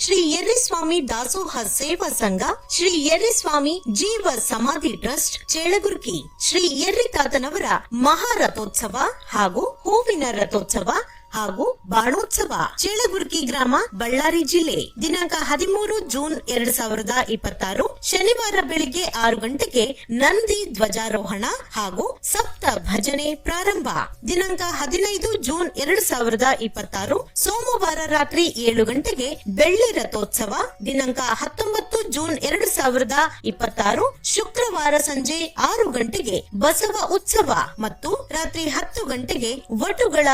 ಶ್ರೀ ಯರ್ರಿಸ್ವಾಮಿ ದಾಸೋಹ ಸೇವಾ ಸಂಘ, ಶ್ರೀ ಯರ್ರಿಸ್ವಾಮಿ ಜೀವ ಸಮಾಧಿ ಟ್ರಸ್ಟ್ ಚೇಳಗುರ್ಕಿ, ಶ್ರೀ ಯರ್ರಿ ತಾತನವರ ಮಹಾರಥೋತ್ಸವ ಹಾಗೂ ಹೂವಿನ ರಥೋತ್ಸವ ಹಾಗೂ ಬಾಣೋತ್ಸವ ಚೇಳಗುರ್ಕಿ ಗ್ರಾಮ, ಬಳ್ಳಾರಿ ಜಿಲ್ಲೆ. ದಿನಾಂಕ 13 ಜೂನ್ 2026 ಶನಿವಾರ ಬೆಳಿಗ್ಗೆ 6 ಗಂಟೆಗೆ ನಂದಿ ಧ್ವಜಾರೋಹಣ ಹಾಗೂ ಸಪ್ತ ಭಜನೆ ಪ್ರಾರಂಭ. ದಿನಾಂಕ 15 ಜೂನ್ 2026 ಸೋಮವಾರ ರಾತ್ರಿ 7 ಗಂಟೆಗೆ ಬೆಳ್ಳಿ ರಥೋತ್ಸವ. ದಿನಾಂಕ 19 ಜೂನ್ 2026 ಶುಕ್ರವಾರ ಸಂಜೆ 6 ಗಂಟೆಗೆ ಬಸವ ಉತ್ಸವ ಮತ್ತು ರಾತ್ರಿ 10 ಗಂಟೆಗೆ ವಟುಗಳ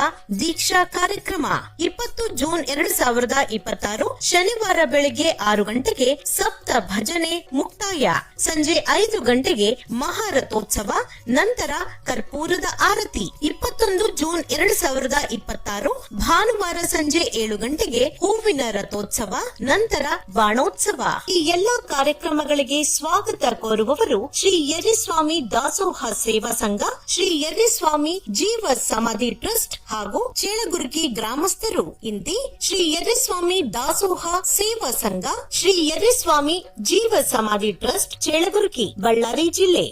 ದೀಕ್ಷಾ ಕಾರ್ಯಕ್ರಮ. 20 ಜೂನ್ 2026 ಶನಿವಾರ ಬೆಳಗ್ಗೆ 6 ಗಂಟೆಗೆ ಸಪ್ತ ಭಜನೆ ಮುಕ್ತಾಯ. ಸಂಜೆ 5 ಗಂಟೆಗೆ ಮಹಾರಥೋತ್ಸವ, ನಂತರ ಕರ್ಪೂರದ ಆರತಿ. 21 ಜೂನ್ 2026 ಭಾನುವಾರ ಸಂಜೆ 7 ಗಂಟೆಗೆ ಹೂವಿನ ರಥೋತ್ಸವ, ನಂತರ ಬಾಣೋತ್ಸವ. ಈ ಎಲ್ಲಾ ಕಾರ್ಯಕ್ರಮಗಳಿಗೆ ಸ್ವಾಗತ ಕೋರುವವರು ಶ್ರೀ ಯರ್ರಿಸ್ವಾಮಿ ದಾಸೋಹ ಸೇವಾ ಸಂಘ, ಶ್ರೀ ಯರ್ರಿಸ್ವಾಮಿ ಜೀವ ಸಮಾಧಿ ಟ್ರಸ್ಟ್ ಹಾಗೂ ಚೇಳಗುರ್ಕಿ ಗ್ರಾಮಸ್ಥರು. ಇಂತಿ ಶ್ರೀ ಯರ್ರಿಸ್ವಾಮಿ ದಾಸೋಹ ಸೇವಾ ಸಂಘ, ಶ್ರೀ ಯರ್ರಿಸ್ವಾಮಿ ಜೀವ ಸಮಾಧಿ ಟ್ರಸ್ಟ್ ಚೇಳಗುರ್ಕಿ, ಬಳ್ಳಾರಿ ಜಿಲ್ಲೆ.